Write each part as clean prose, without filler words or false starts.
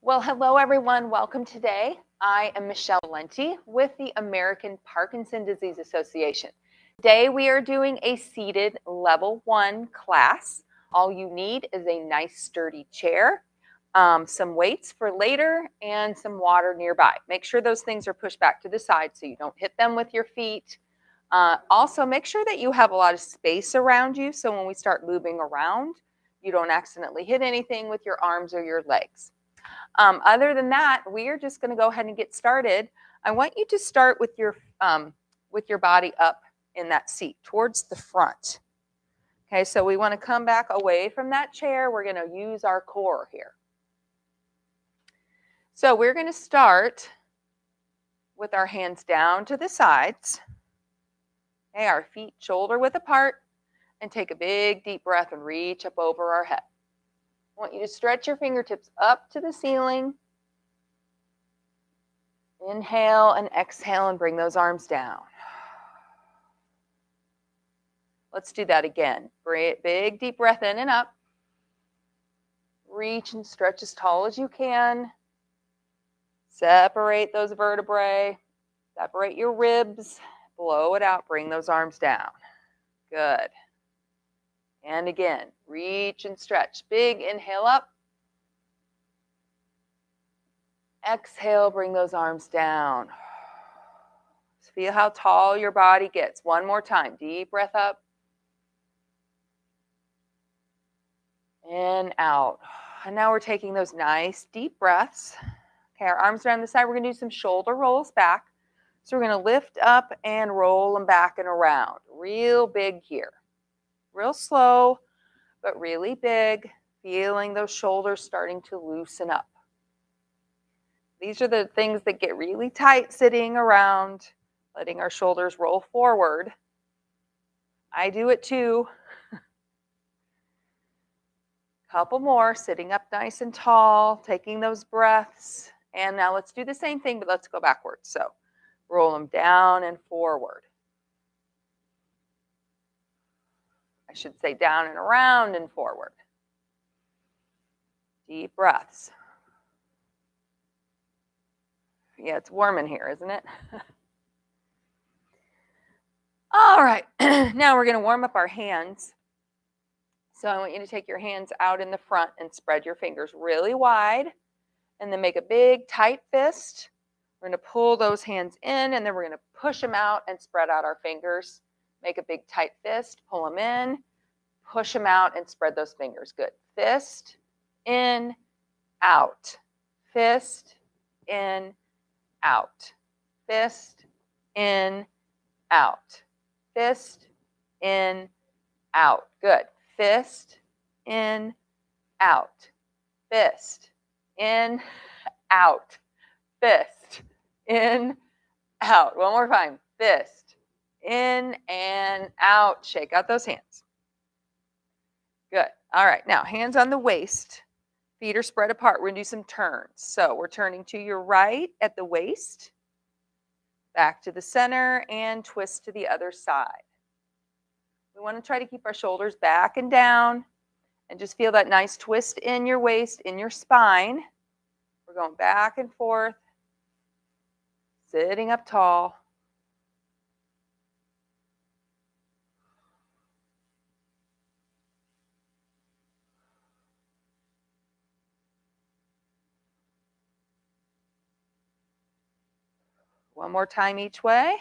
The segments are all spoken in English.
Well, hello everyone. Welcome today. I am Michelle Valenti with the American Parkinson Disease Association. Today we are doing a seated level 1 class. All you need is a nice sturdy chair, some weights for later, and some water nearby. Make sure those things are pushed back to the side so you don't hit them with your feet. Also, make sure that you have a lot of space around you so when we start moving around, you don't accidentally hit anything with your arms or your legs. Other than that, we are just going to go ahead and get started. I want you to start with your body up in that seat towards the front. Okay, so we want to come back away from that chair. We're going to use our core here. So we're going to start with our hands down to the sides. Okay, our feet shoulder width apart, and take a big deep breath and reach up over our head. I want you to stretch your fingertips up to the ceiling. Inhale and exhale and bring those arms down. Let's do that again. Big deep breath in and up. Reach and stretch as tall as you can. Separate those vertebrae. Separate your ribs. Blow it out. Bring those arms down. Good. And again, reach and stretch. Big inhale up. Exhale, bring those arms down. Feel how tall your body gets. One more time. Deep breath up. And out. And now we're taking those nice deep breaths. Okay, our arms are on the side. We're going to do some shoulder rolls back. So we're going to lift up and roll them back and around. Real big here. Real slow, but really big. Feeling those shoulders starting to loosen up. These are the things that get really tight sitting around, letting our shoulders roll forward. I do it too. Couple more, sitting up nice and tall, taking those breaths. And now let's do the same thing, but let's go backwards. So roll them down and forward. I should say down and around and forward. Deep breaths. Yeah, it's warm in here, isn't it? All right, now we're going to warm up our hands. So I want you to take your hands out in the front and spread your fingers really wide. And then make a big tight fist. We're going to pull those hands in, and then we're going to push them out and spread out our fingers. Make a big tight fist, pull them in, push them out, and spread those fingers. Good. Fist, in, out. Fist, in, out. Fist, in, out. Fist, in, out. Good. Fist, in, out. Fist, in, out. Fist, in, out. One more time. Fist, in and out. Shake out those hands. Good. All right. Now, hands on the waist. Feet are spread apart. We're going to do some turns. So we're turning to your right at the waist, back to the center, and twist to the other side. We want to try to keep our shoulders back and down and just feel that nice twist in your waist, in your spine. We're going back and forth, sitting up tall. One more time each way.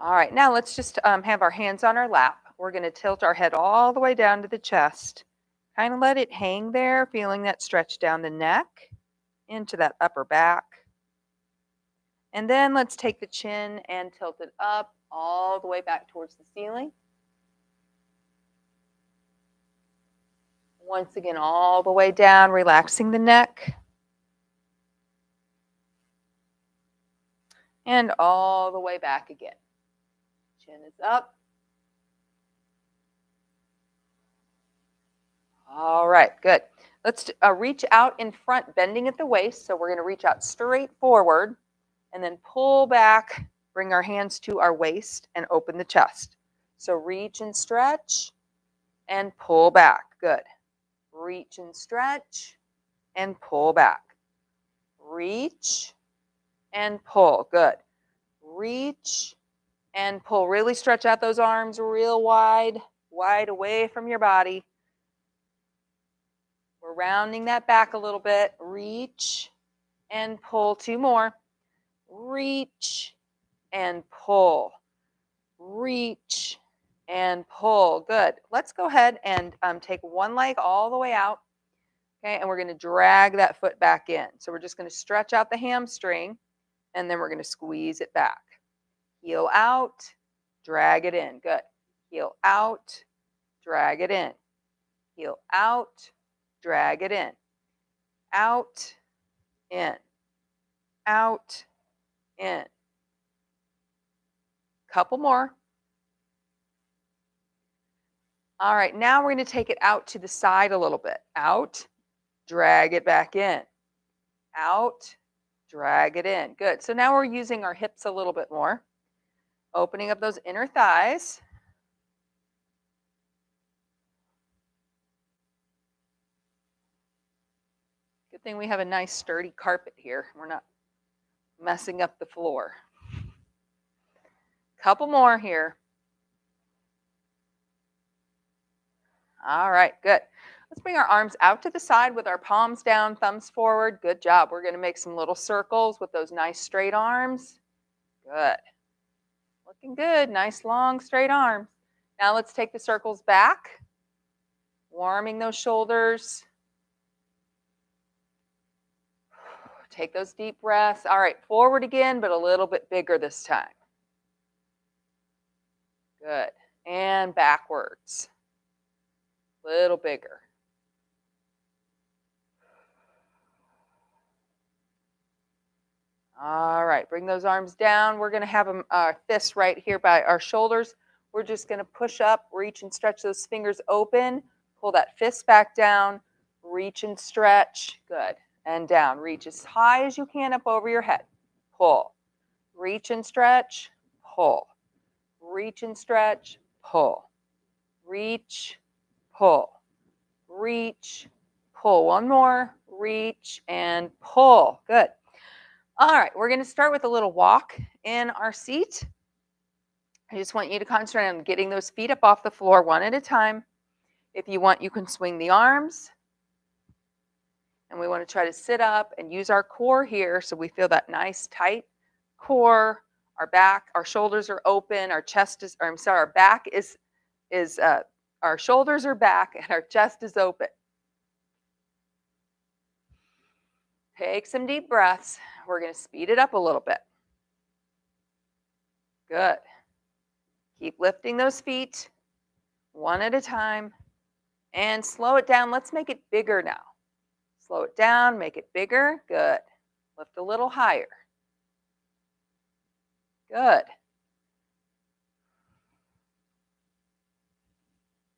All right, now let's just have our hands on our lap. We're going to tilt our head all the way down to the chest. Kind of let it hang there, feeling that stretch down the neck, into that upper back. And then let's take the chin and tilt it up all the way back towards the ceiling. Once again, all the way down, relaxing the neck. And all the way back again. Chin is up. All right, good. Let's reach out in front, bending at the waist. So we're going to reach out straight forward and then pull back, bring our hands to our waist and open the chest. So reach and stretch and pull back. Good. reach and stretch, and pull back. Reach and pull. Good. Reach and pull. Really stretch out those arms real wide, wide away from your body. We're rounding that back a little bit. Reach and pull. 2 more. Reach and pull. Reach and pull. Good. Let's go ahead and take one leg all the way out. Okay, and we're going to drag that foot back in. So we're just going to stretch out the hamstring, and then we're going to squeeze it back. Heel out, drag it in. Good. Heel out, drag it in. Heel out, drag it in. Out, in. Out, in. Couple more. All right, now we're going to take it out to the side a little bit. Out, drag it back in. Out, drag it in. Good. So now we're using our hips a little bit more. Opening up those inner thighs. Good thing we have a nice sturdy carpet here. We're not messing up the floor. Couple more here. All right, good. Let's bring our arms out to the side with our palms down, thumbs forward. Good job. We're going to make some little circles with those nice straight arms. Good. Looking good. Nice long straight arms. Now let's take the circles back. Warming those shoulders. Take those deep breaths. All right, forward again, but a little bit bigger this time. Good. And backwards. A little bigger. All right, bring those arms down. We're going to have our fists right here by our shoulders. We're just going to push up, reach and stretch those fingers open. Pull that fist back down. Reach and stretch. Good. And down. Reach as high as you can up over your head. Pull. Reach and stretch. Pull. Reach and stretch. Pull. Reach. Pull. Reach. Pull. One more. Reach and pull. Good. All right, we're going to start with a little walk in our seat. I just want you to concentrate on getting those feet up off the floor one at a time. If you want, you can swing the arms. And we want to try to sit up and use our core here so we feel that nice tight core. Our back, our shoulders are open, our chest is, or I'm sorry, our back is our shoulders are back and our chest is open. Take some deep breaths. We're going to speed it up a little bit. Good. Keep lifting those feet one at a time and slow it down. Let's make it bigger now. Slow it down, make it bigger. Good. Lift a little higher. Good.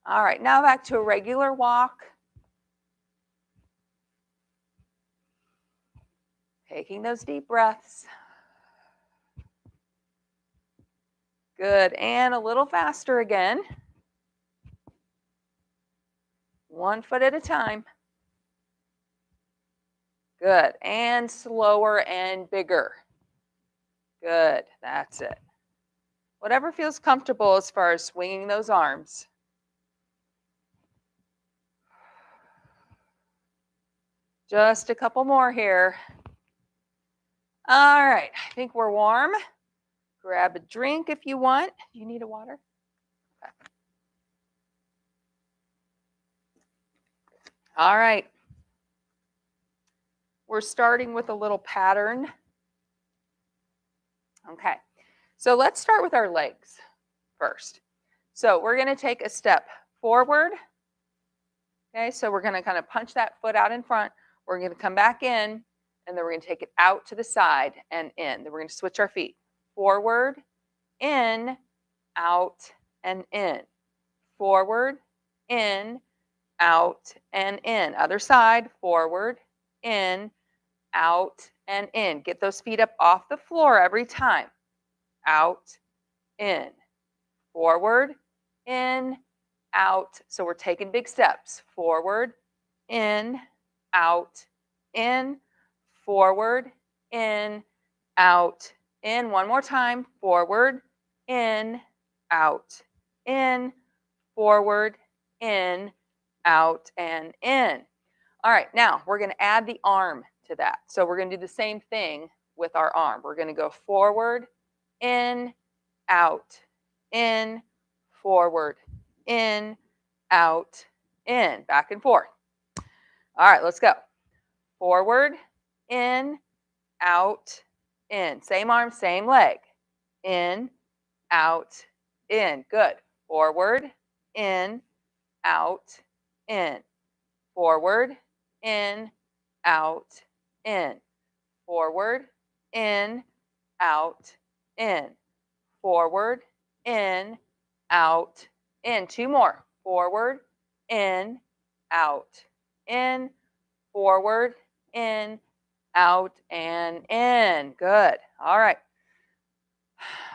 All right, now back to a regular walk. Taking those deep breaths. Good, and a little faster again. One foot at a time. Good, and slower and bigger. Good, that's it. Whatever feels comfortable as far as swinging those arms. Just a couple more here. All right, I think we're warm. Grab a drink if you want. Do you need a water? Okay. All right. We're starting with a little pattern. Okay, so let's start with our legs first. So we're going to take a step forward. Okay, so we're going to kind of punch that foot out in front. We're going to come back in, and then we're going to take it out to the side and in. Then we're going to switch our feet. Forward, in, out, and in. Forward, in, out, and in. Other side, forward, in, out, and in. Get those feet up off the floor every time. Out, in. Forward, in, out. So we're taking big steps. Forward, in, out, in, forward, in, out, in. One more time. Forward, in, out, in, forward, in, out, and in. All right, now we're going to add the arm to that. So we're going to do the same thing with our arm. We're going to go forward, in, out, in, forward, in, out, in, back and forth. All right, let's go. Forward, in, out, in. Same arm, same leg. In, out, in. Good. Forward, in, out, in. Forward, in, out, in. Forward, in, out, in. Forward, in, out, in. Two more. Forward, in, out, in. Forward, in, out, and in. Good. All right.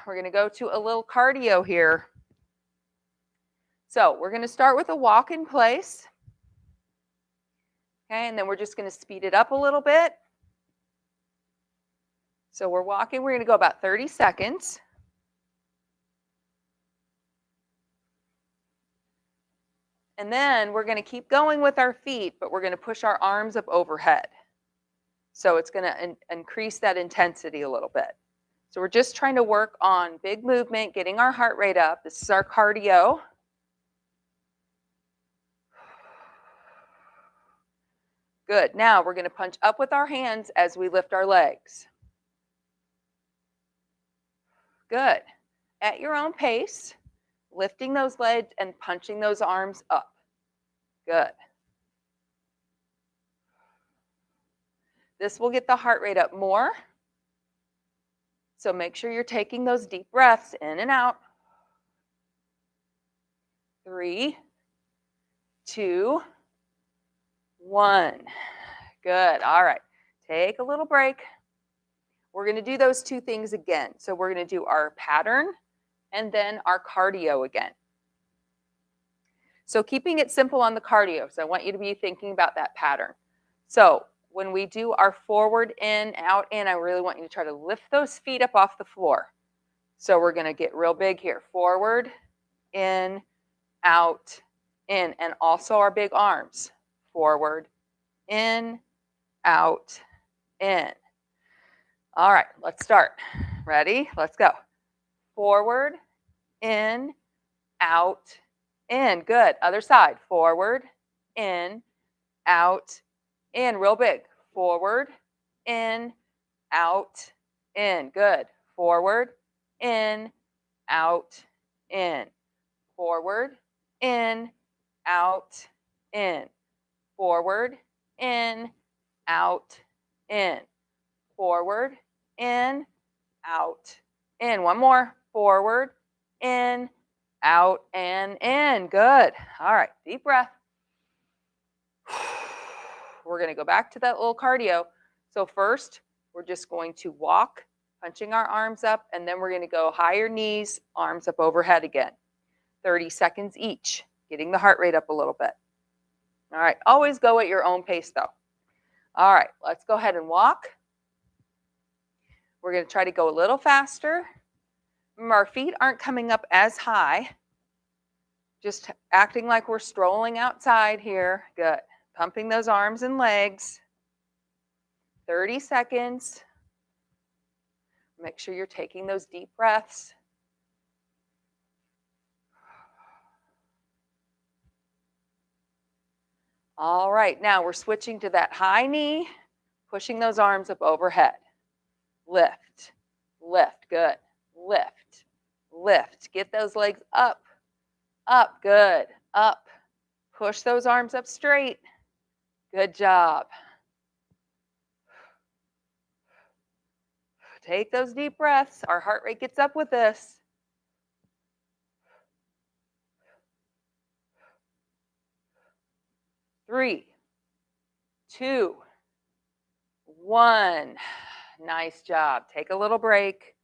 We're going to go to a little cardio here. So we're going to start with a walk in place. Okay, and then we're just going to speed it up a little bit. So we're walking. We're going to go about 30 seconds. And then we're going to keep going with our feet, but we're going to push our arms up overhead. So it's going to increase that intensity a little bit. So we're just trying to work on big movement, getting our heart rate up. This is our cardio. Good. Now we're going to punch up with our hands as we lift our legs. Good. At your own pace, lifting those legs and punching those arms up. Good. This will get the heart rate up more. So make sure you're taking those deep breaths in and out. 3, 2, 1. Good. All right. Take a little break. We're going to do those two things again. So we're going to do our pattern and then our cardio again. So keeping it simple on the cardio. So I want you to be thinking about that pattern. So when we do our forward, in, out, in, I really want you to try to lift those feet up off the floor. So we're going to get real big here. Forward, in, out, in, and also our big arms. Forward, in, out, in. All right, let's start. Ready? Let's go. Forward, in, out, in. Good. Other side. Forward, in, out, in. Real big. Forward, in, out, in. Good. Forward, in, out, in. Forward, in, out, in. Forward, in, out, in. Forward, in, out, in. One more. Forward, in, out, and in. Good. All right. Deep breath. We're going to go back to that little cardio. So first, we're just going to walk, punching our arms up, and then we're going to go higher knees, arms up overhead again. 30 seconds each, getting the heart rate up a little bit. All right. Always go at your own pace, though. All right. Let's go ahead and walk. We're going to try to go a little faster. Remember, our feet aren't coming up as high. Just acting like we're strolling outside here. Good. Pumping those arms and legs. 30 seconds. Make sure you're taking those deep breaths. All right. Now we're switching to that high knee, pushing those arms up overhead. Lift, lift, good. Lift, lift. Get those legs up, up, good. Up. Push those arms up straight. Good job. Take those deep breaths. Our heart rate gets up with this. Three, 2, 1. Nice job. Take a little break.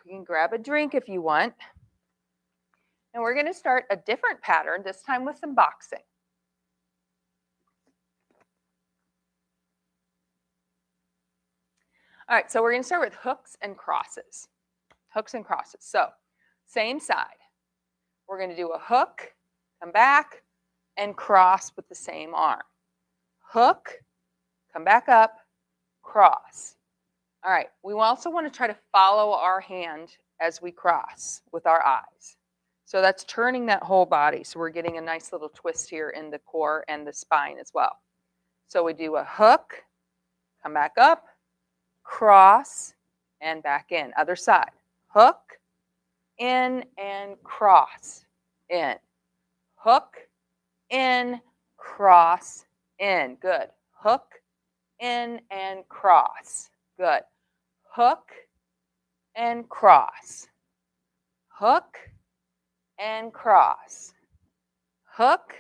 You can grab a drink if you want. And we're going to start a different pattern, this time with some boxing. All right, so we're going to start with hooks and crosses. Hooks and crosses. So same side. We're going to do a hook, come back, and cross with the same arm. Hook, come back up, cross. All right, we also want to try to follow our hand as we cross with our eyes. So that's turning that whole body. So we're getting a nice little twist here in the core and the spine as well. So we do a hook, come back up, cross, and back in. Other side. Hook, in, and cross, in. Hook, in, cross, in. Good. Hook, in, and cross. Good. Hook, and cross. Hook, and cross. Hook,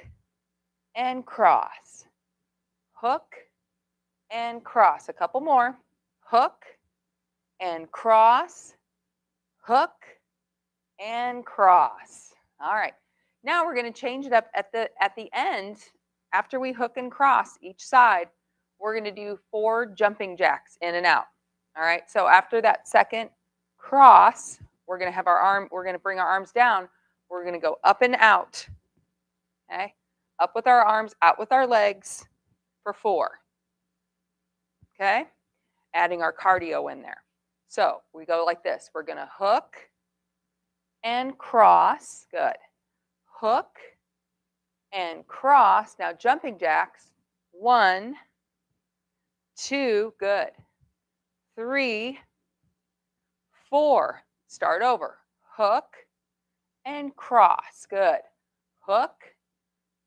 and cross. Hook, and cross. A couple more. Hook, and cross. Hook, and cross. All right. Now we're going to change it up at the end. After we hook and cross each side, we're going to do 4 jumping jacks in and out. All right. So after that second cross, we're going to bring our arms down. We're going to go up and out. Okay. Up with our arms, out with our legs for 4. Okay. Adding our cardio in there. So we go like this. We're going to hook and cross. Good. Hook and cross. Now jumping jacks. 1, 2, good. 3, 4. Start over. Hook and cross. Good. Hook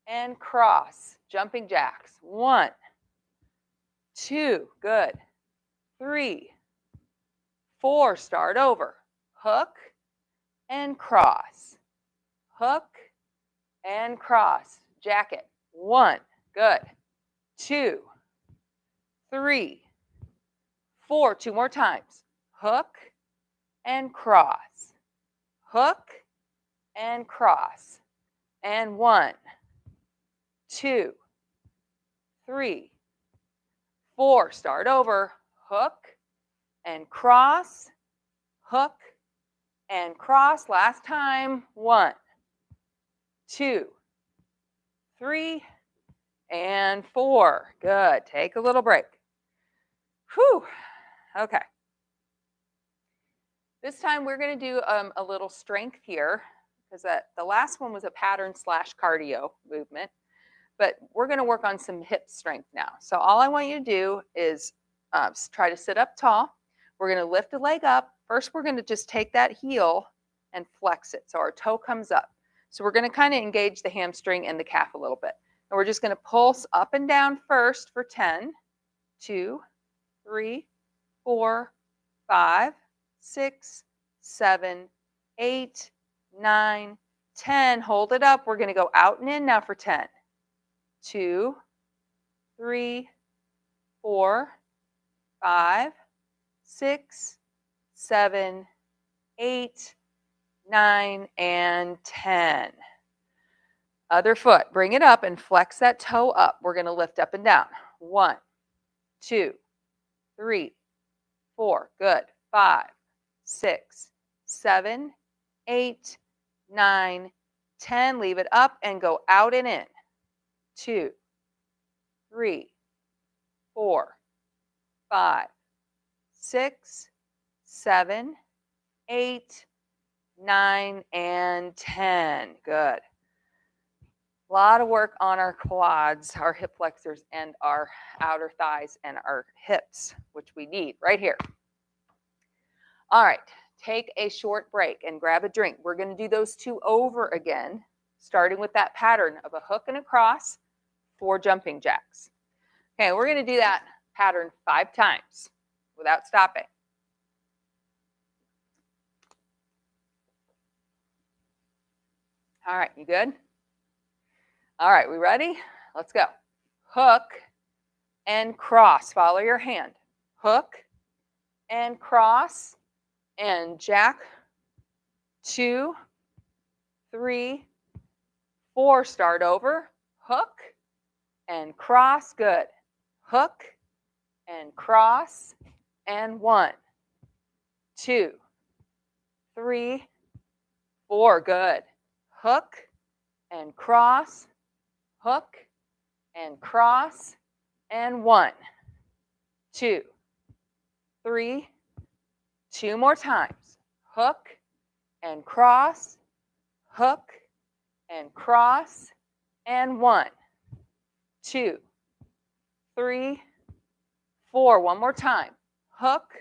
and cross. Jumping jacks. 1, 2, good. 3, 4. Start over. Hook and cross. Hook and cross. Jacket. 1, good. 2, 3, 4. 2 more times. Hook and cross. Hook and cross. And 1, 2, 3, 4. Start over. Hook and cross. Hook and cross. Last time. 1, 2, 3, and 4. Good. Take a little break. Whew. Okay. This time we're going to do a little strength here, because the last one was a pattern / cardio movement, but we're going to work on some hip strength now. So all I want you to do is try to sit up tall. We're going to lift a leg up. First, we're going to just take that heel and flex it so our toe comes up. So we're going to kind of engage the hamstring and the calf a little bit. And we're just going to pulse up and down first for 10, 2, 3, 4, 5, 6, 7, 8, 9, 10. Hold it up. We're going to go out and in now for 10. 2, 3, 4, 5, 6, 7, 8, 9, and 10. Other foot. Bring it up and flex that toe up. We're going to lift up and down. 1, 2, 3, 4. Good. 5, 6, 7, 8, 9, 10. Leave it up and go out and in. 2, 3, 4, 5, 6, 7, 8, 9, and 10. Good. A lot of work on our quads, our hip flexors, and our outer thighs and our hips, which we need right here. All right, take a short break and grab a drink. We're going to do those 2 over again, starting with that pattern of a hook and a cross, 4 jumping jacks. Okay, we're going to do that pattern 5 times without stopping. All right, you good? All right, we ready? Let's go. Hook and cross. Follow your hand. Hook and cross and jack. 2, 3, 4. Start over. Hook and cross. Good. Hook and cross and 1, 2, 3, 4. Good. Hook and cross, hook and cross, and 1, 2, 3. 2 more times. Hook and cross, hook and cross, and 1, 2, 3, 4. One more time. Hook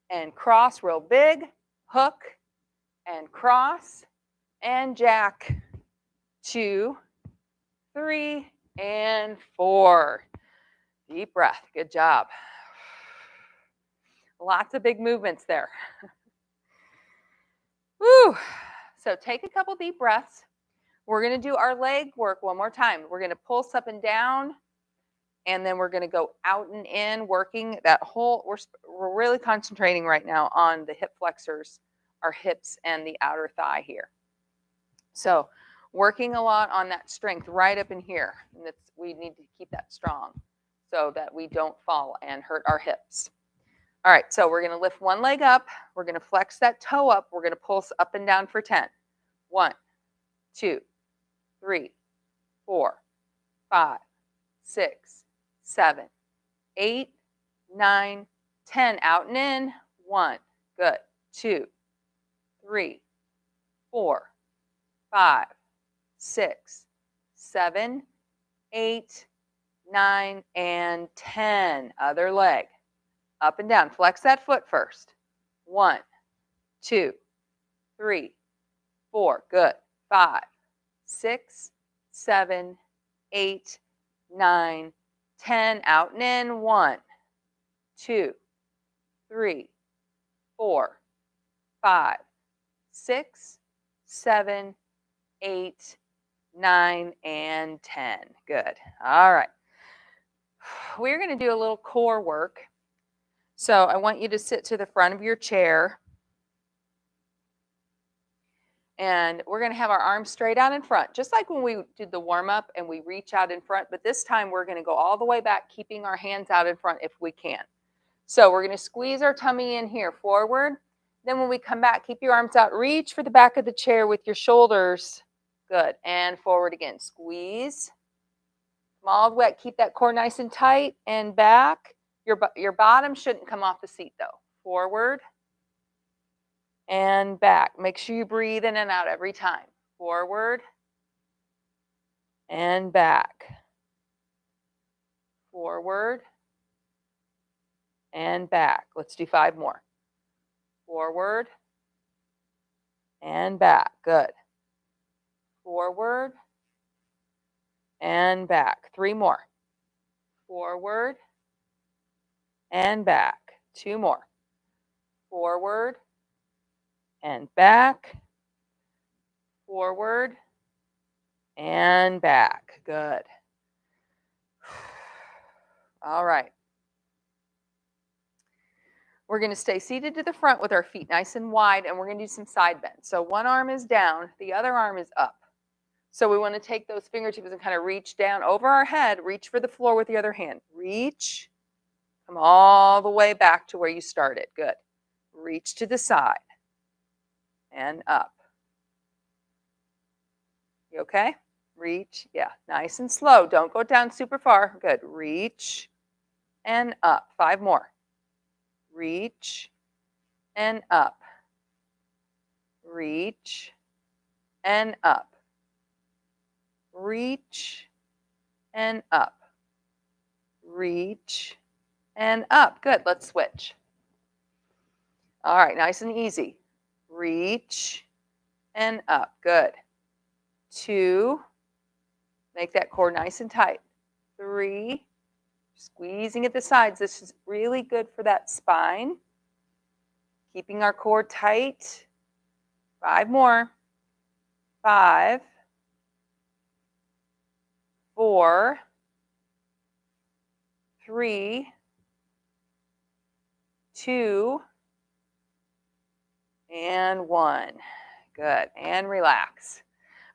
and cross real big, hook and cross, and jack. 2, 3, and 4. Deep breath. Good job. Lots of big movements there. Woo. So take a couple deep breaths. We're going to do our leg work one more time. We're going to pulse up and down, and then we're going to go out and in, working that whole, we're really concentrating right now on the hip flexors, our hips and the outer thigh here. So working a lot on that strength right up in here. And we need to keep that strong so that we don't fall and hurt our hips. All right, so we're going to lift one leg up. We're going to flex that toe up. We're going to pulse up and down for 10. 1, 2, 3, 4, 5, 6, 7, 8, 9, 10. Out and in. 1. Good. 2, 3, 4, 5, 6, 7, 8, 9, and 10. Other leg. Up and down. Flex that foot first. 1, 2, 3, 4. Good. 5, 6, 7, 8, 9, 10. Out and in. 1, 2, 3, 4, 5, 6, 7, 8, 9, and 10. Good. All right. We're going to do a little core work. So I want you to sit to the front of your chair. And we're going to have our arms straight out in front, just like when we did the warm-up and we reach out in front. But this time we're going to go all the way back, keeping our hands out in front if we can. So we're going to squeeze our tummy in here forward. Then when we come back, keep your arms out. Reach for the back of the chair with your shoulders. Good. And forward again. Squeeze. Come all the way. Keep that core nice and tight and back. Your bottom shouldn't come off the seat, though. Forward and back. Make sure you breathe in and out every time. Forward and back. Forward and back. Let's do 5 more. Forward and back. Good. Forward and back. 3 more. Forward and back. 2 more. Forward and back. Forward and back. Good. All right. We're going to stay seated to the front with our feet nice and wide, and we're going to do some side bends. So one arm is down, the other arm is up. So we want to take those fingertips and kind of reach down over our head, reach for the floor with the other hand. Reach, come all the way back to where you started. Good. Reach to the side and up. You okay? Reach, yeah, nice and slow. Don't go down super far. Good. Reach and up. 5 more. Reach and up. Reach and up. Reach and up. Reach and up. Good. Let's switch. All right, nice and easy. Reach and up. Good. 2. Make that core nice and tight. 3. Squeezing at the sides. This is really good for that spine. Keeping our core tight. 5 more. 5. 4. 3. 2. And 1. Good. And relax.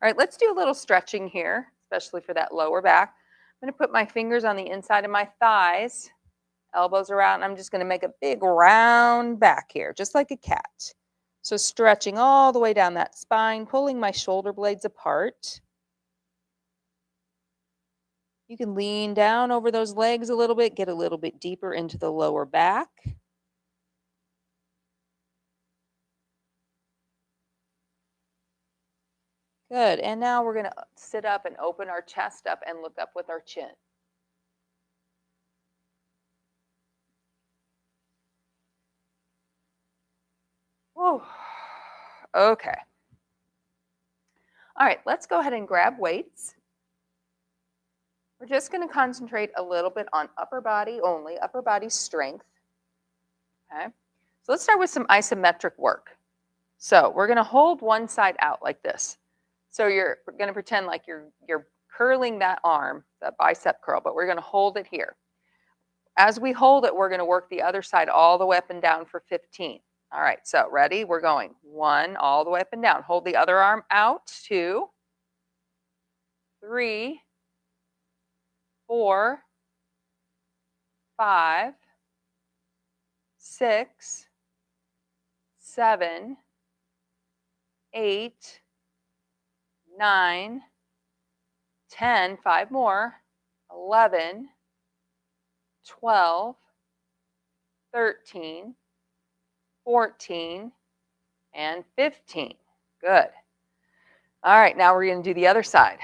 All right, let's do a little stretching here, especially for that lower back. I'm going to put my fingers on the inside of my thighs, Elbows are out, and I'm just going to make a big round back here, just like a cat. So stretching all the way down that spine, pulling my shoulder blades apart. You can lean down over those legs a little bit, get a little bit deeper into the lower back. Good. And now we're going to sit up and open our chest up and look up with our chin. Whew. Okay. All right, let's go ahead and grab weights. We're just going to concentrate a little bit on upper body only, upper body strength. Okay. So let's start with some isometric work. So we're going to hold one side out like this. So you're going to pretend like you're curling that arm, that bicep curl, but we're going to hold it here. As we hold it, we're going to work the other side all the way up and down for 15. All right, so ready? We're going 1 all the way up and down. Hold the other arm out. 2, 3, 4, 5, 6, 7, 8, 9, 10, 5 more, 11, 12, 13, 14, and 15. Good. All right, now we're going to do the other side.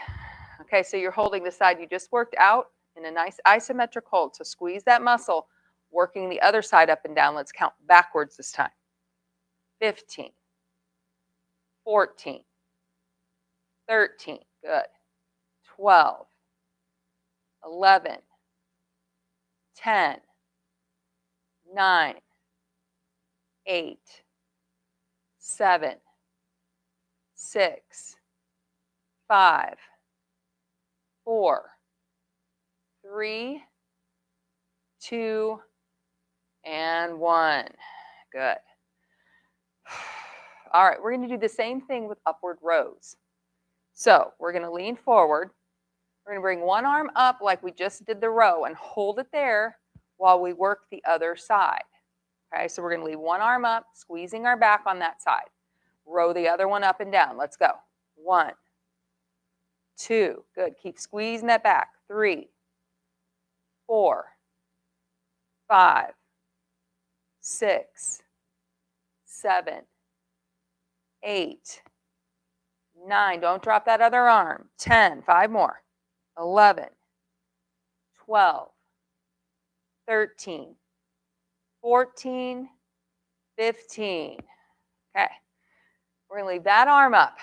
Okay, so you're holding the side you just worked out in a nice isometric hold. So squeeze that muscle, working the other side up and down. Let's count backwards this time. 15, 14, 13, good. 12, 11, 10, 9, 8, 7, 6, 5, 4, 3, 2, and 1. Good. All right, we're going to do the same thing with upward rows. So we're going to lean forward. We're going to bring one arm up like we just did the row and hold it there while we work the other side. Okay, so we're going to leave one arm up, squeezing our back on that side. Row the other one up and down. Let's go. 1, 2, good. Keep squeezing that back. 3, 4, 5, 6, 7, 8, 9. Don't drop that other arm. 10, 5 more. 11, 12, 13, 14, 15. Okay. We're going to leave that arm up.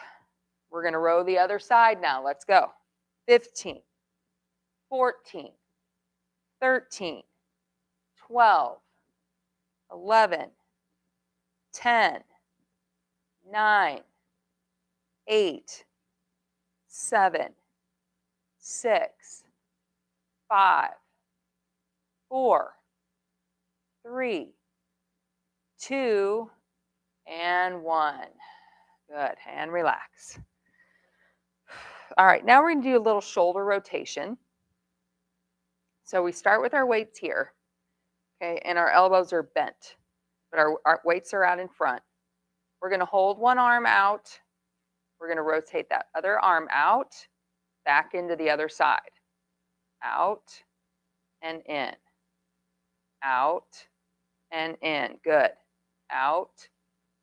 We're going to row the other side now. Let's go. 15, 14, 13, 12, 11, 10, 9, 8, 7, 6, 5, 4, 3, 2, and 1. Good. And relax. All right, now we're going to do a little shoulder rotation. So we start with our weights here, okay, and our elbows are bent, but our weights are out in front. We're going to hold one arm out. We're going to rotate that other arm out, back into the other side. Out and in. Out and in. Good. Out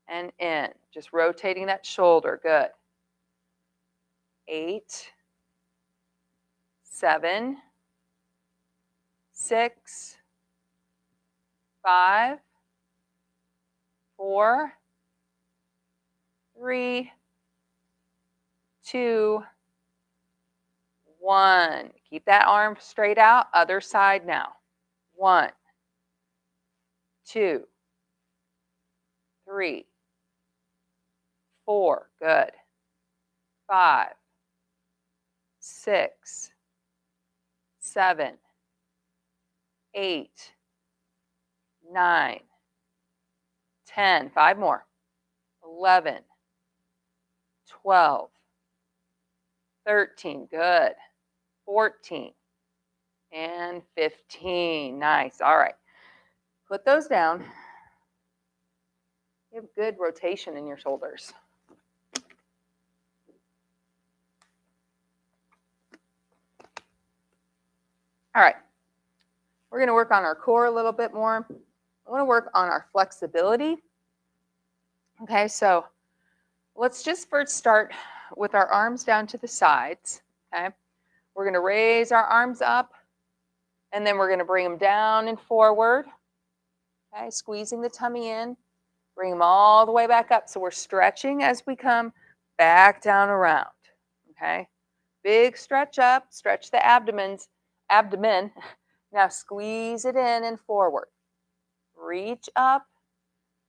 and in. Just rotating that shoulder. Good. 8, 7, 6, 5, 4, 3, 2, 1. Keep that arm straight out. Other side now. 1, 2, 3, 4. Good. 5, 6, 7, 8, 9, 10. 5 more. 11, 12, 13. Good. 14 and 15. Nice. All right. Put those down. You have good rotation in your shoulders. All right. We're going to work on our core a little bit more. I want to work on our flexibility. Okay, so let's just first start with our arms down to the sides. Okay, we're going to raise our arms up, and then we're going to bring them down and forward. Okay, squeezing the tummy in, bring them all the way back up. So we're stretching as we come back down around. Okay, big stretch up, stretch the abdomen. Now squeeze it in and forward. Reach up,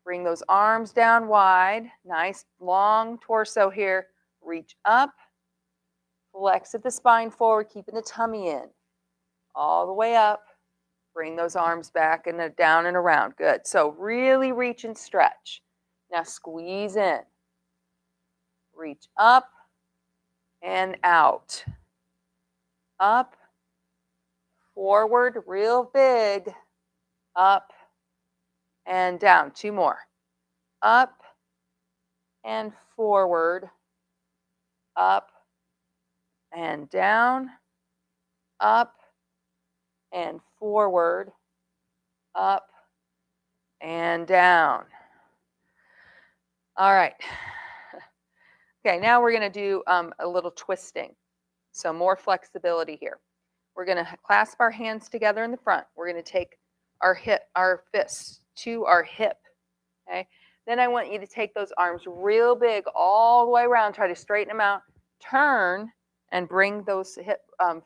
bring those arms down wide. Nice long torso here. Reach up, flex at the spine forward, keeping the tummy in. All the way up, bring those arms back and down and around. Good. So really reach and stretch. Now squeeze in. Reach up and out. Up, forward, real big. Up and down. Two more. Up and forward. Up and down. Up and forward. Up and down. All right. Okay, now we're going to do a little twisting. So more flexibility here. We're going to clasp our hands together in the front. We're going to take our fists to our hip. Okay. Then I want you to take those arms real big all the way around. Try to straighten them out. Turn and bring those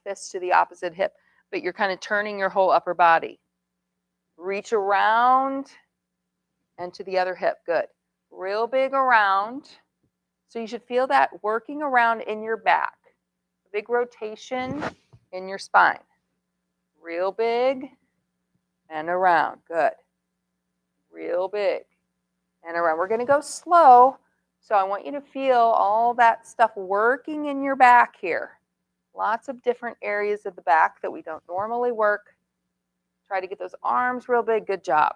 fists to the opposite hip. But you're kind of turning your whole upper body. Reach around and to the other hip. Good. Real big around. So you should feel that working around in your back. Big rotation in your spine. Real big and around. Good. Real big and around. We're going to go slow. So I want you to feel all that stuff working in your back here. Lots of different areas of the back that we don't normally work. Try to get those arms real big. Good job.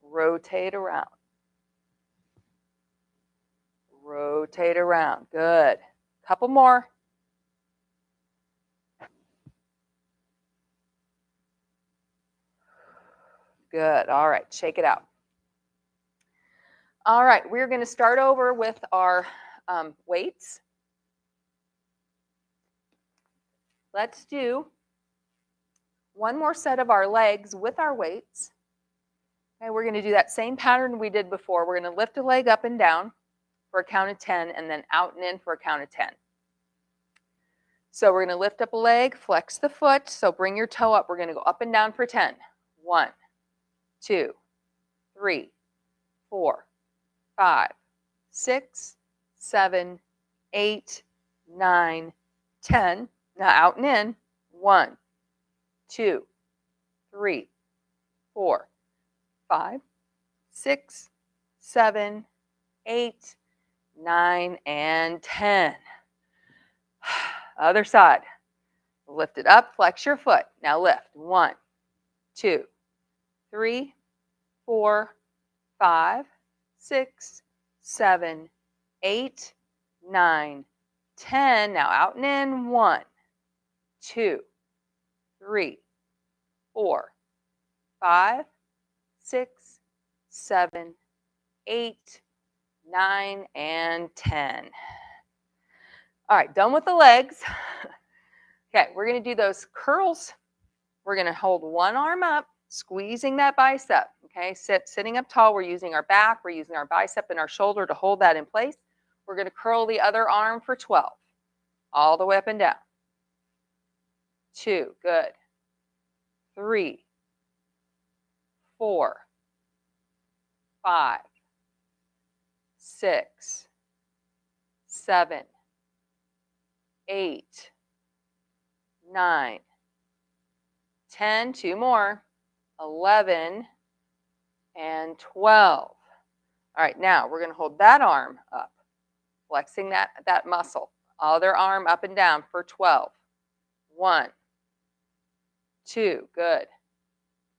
Rotate around. Rotate around. Good. Couple more. Good. All right. Shake it out. All right. We're going to start over with our weights. Let's do one more set of our legs with our weights. Okay, we're going to do that same pattern we did before. We're going to lift a leg up and down for a count of 10 and then out and in for a count of 10. So we're going to lift up a leg, flex the foot. So bring your toe up. We're going to go up and down for 10. 1, 2, 3, 4, 5, 6, 7, 8, 9, 10. Now out and in. 1, 2, 3, 4, 5, 6, 7, 8, 9, and 10. Other side. Lift it up, flex your foot. Now lift. 1, 2, 3, 4, 5, 6, 7, 8, 9, 10. Now out and in. 1, 2, 3, 4, 5, 6, 7, 8, 9, and 10. All right, done with the legs. Okay, we're going to do those curls. We're going to hold one arm up, squeezing that bicep. Okay, sitting up tall. We're using our back. We're using our bicep and our shoulder to hold that in place. We're going to curl the other arm for 12, all the way up and down. 2, good. 3, 4, 5, 6, 7, 8, 9, 10, 2 more, 11, and 12. All right, now we're going to hold that arm up, flexing that muscle. Other arm up and down for 12. 1, 2, good.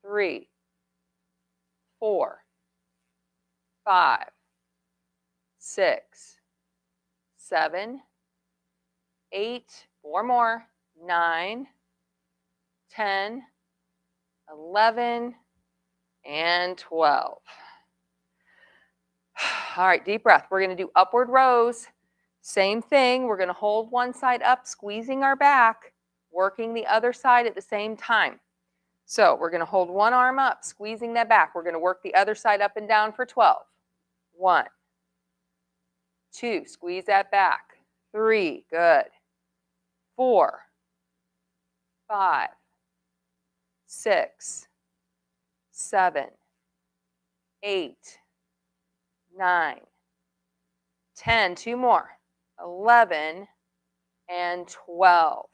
3, 4, 5, 6, 7, 8, 4 more, 9, 10, 11, and 12. All right, deep breath. We're going to do upward rows. Same thing. We're going to hold one side up, squeezing our back, working the other side at the same time. So we're going to hold one arm up, squeezing that back. We're going to work the other side up and down for 12. 1, 2, squeeze that back. 3, good. 4, 5, 6, 7, 8, 9, 10, 2 more, 11, and 12.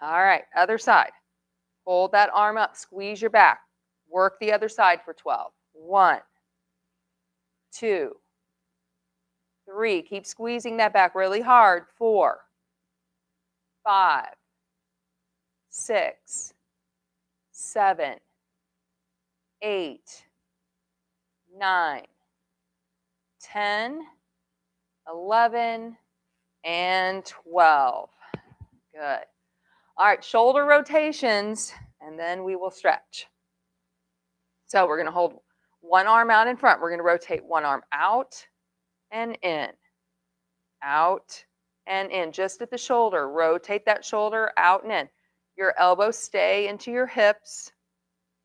All right, other side. Hold that arm up, squeeze your back. Work the other side for 12. 1, 2, 3. Keep squeezing that back really hard. 4, 5, 6, 7, 8, 9, 10, 11, and 12. Good. All right, shoulder rotations, and then we will stretch. So we're going to hold one arm out in front. We're going to rotate one arm out and in, out and in, just at the shoulder. Rotate that shoulder out and in. Your elbows stay into your hips.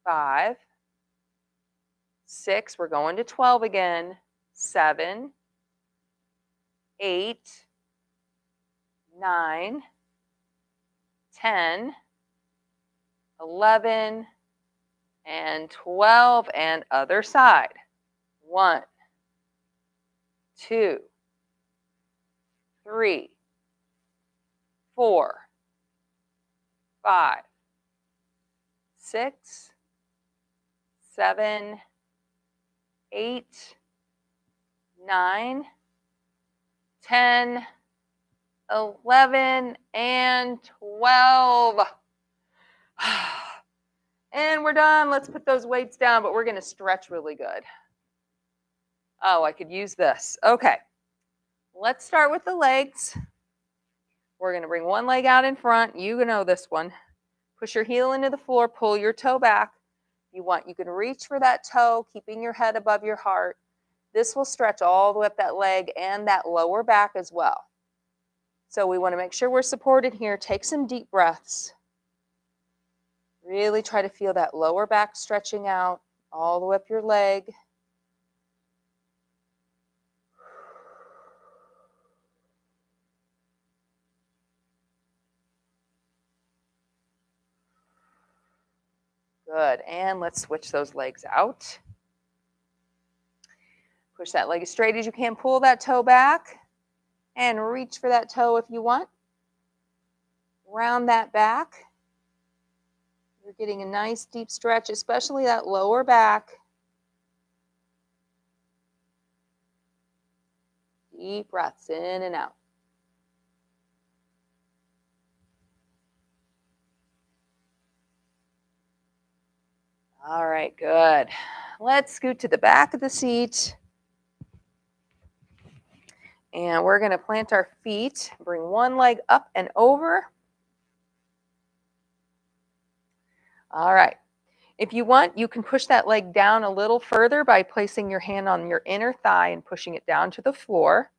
5, 6, we're going to 12 again. 7, 8, 9, 10, 11, and 12, and other side. 1, 2, 3, 4, 5, 6, 7, 8, 9, 10, 11, and 12. And we're done. Let's put those weights down, but we're going to stretch really good. Oh, I could use this. Okay. Let's start with the legs. We're going to bring one leg out in front. You know this one. Push your heel into the floor. Pull your toe back. If you want, you can reach for that toe, keeping your head above your heart. This will stretch all the way up that leg and that lower back as well. So we want to make sure we're supported here. Take some deep breaths. Really try to feel that lower back stretching out all the way up your leg. Good. And let's switch those legs out. Push that leg as straight as you can. Pull that toe back and reach for that toe if you want. Round that back. You're getting a nice deep stretch, especially that lower back. Deep breaths in and out. All right, good. Let's scoot to the back of the seat. And we're going to plant our feet. Bring one leg up and over. All right. If you want, you can push that leg down a little further by placing your hand on your inner thigh and pushing it down to the floor.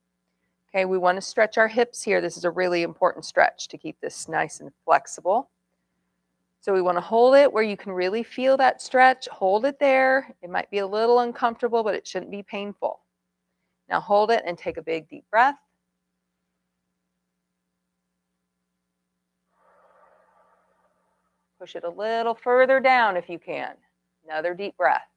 Okay, we want to stretch our hips here. This is a really important stretch to keep this nice and flexible. So we want to hold it where you can really feel that stretch. Hold it there. It might be a little uncomfortable, but it shouldn't be painful. Now hold it and take a big deep breath. Push it a little further down if you can. Another deep breath.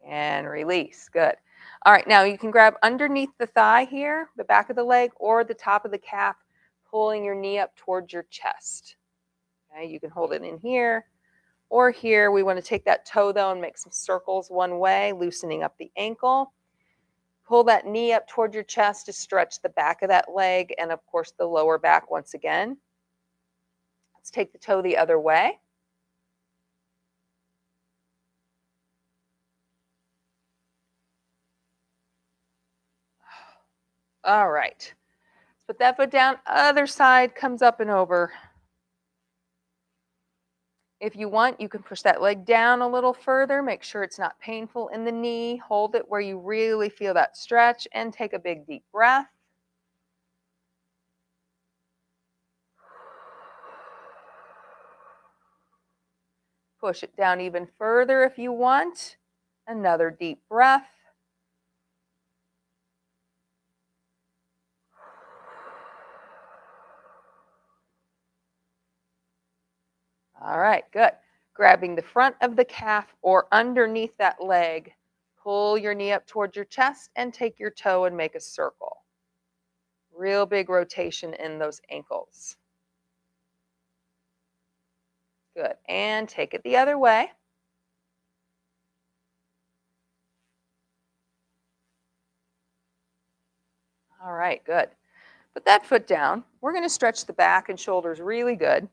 And release. Good. All right, now you can grab underneath the thigh here, the back of the leg, or the top of the calf, pulling your knee up towards your chest. Okay, you can hold it in here or here. We want to take that toe though and make some circles one way, loosening up the ankle. Pull that knee up toward your chest to stretch the back of that leg and, of course, the lower back once again. Let's take the toe the other way. All right. Let's put that foot down. Other side comes up and over. If you want, you can push that leg down a little further. Make sure it's not painful in the knee. Hold it where you really feel that stretch and take a big deep breath. Push it down even further if you want. Another deep breath. All right, good. Grabbing the front of the calf or underneath that leg, pull your knee up towards your chest and take your toe and make a circle. Real big rotation in those ankles. Good, and take it the other way. All right, good. Put that foot down. We're going to stretch the back and shoulders really good.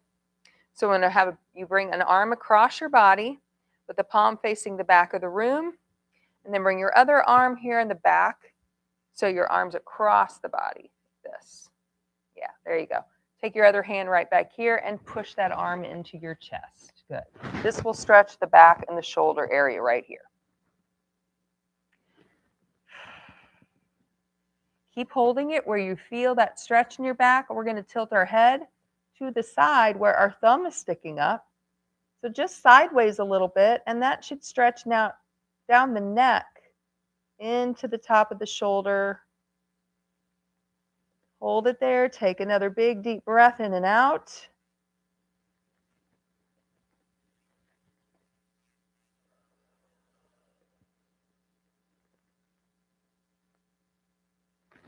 So I'm going to have you bring an arm across your body with the palm facing the back of the room, and then bring your other arm here in the back so your arm's across the body. This. Yeah, there you go. Take your other hand right back here and push that arm into your chest. Good. This will stretch the back and the shoulder area right here. Keep holding it where you feel that stretch in your back. We're going to tilt our head to the side where our thumb is sticking up. So just sideways a little bit, and that should stretch now down the neck into the top of the shoulder. Hold it there. Take another big deep breath in and out.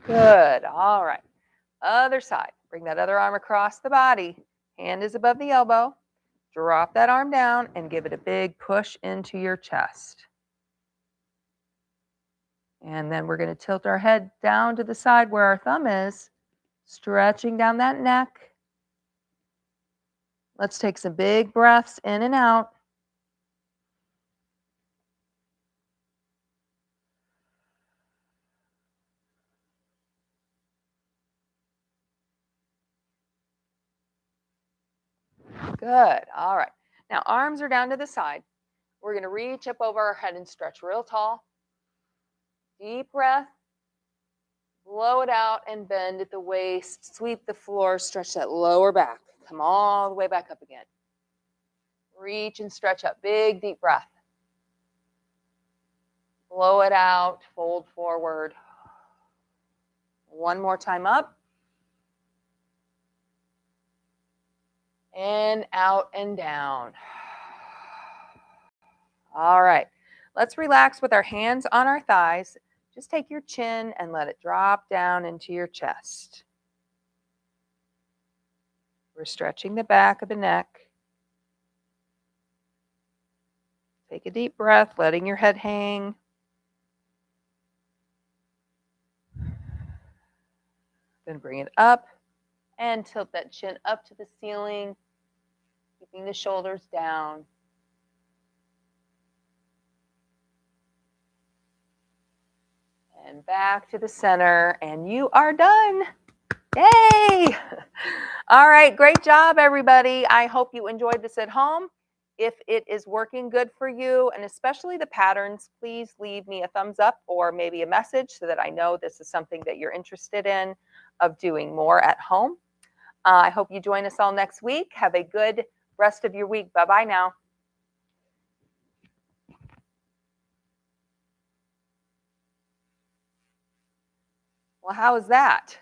Good. All right. Other side. Bring that other arm across the body. Hand is above the elbow. Drop that arm down and give it a big push into your chest. And then we're going to tilt our head down to the side where our thumb is, stretching down that neck. Let's take some big breaths in and out. Good. All right. Now arms are down to the side. We're going to reach up over our head and stretch real tall. Deep breath. Blow it out and bend at the waist. Sweep the floor. Stretch that lower back. Come all the way back up again. Reach and stretch up. Big deep breath. Blow it out. Fold forward. One more time up. And out and down. All right. Let's relax with our hands on our thighs. Just take your chin and let it drop down into your chest. We're stretching the back of the neck. Take a deep breath, letting your head hang. Then bring it up and tilt that chin up to the ceiling, keeping the shoulders down. And back to the center, and you are done. Yay! All right, great job, everybody. I hope you enjoyed this at home. If it is working good for you, and especially the patterns, please leave me a thumbs up or maybe a message so that I know this is something that you're interested in of doing more at home. I hope you join us all next week. Have a good rest of your week. Bye-bye now. Well, how is that?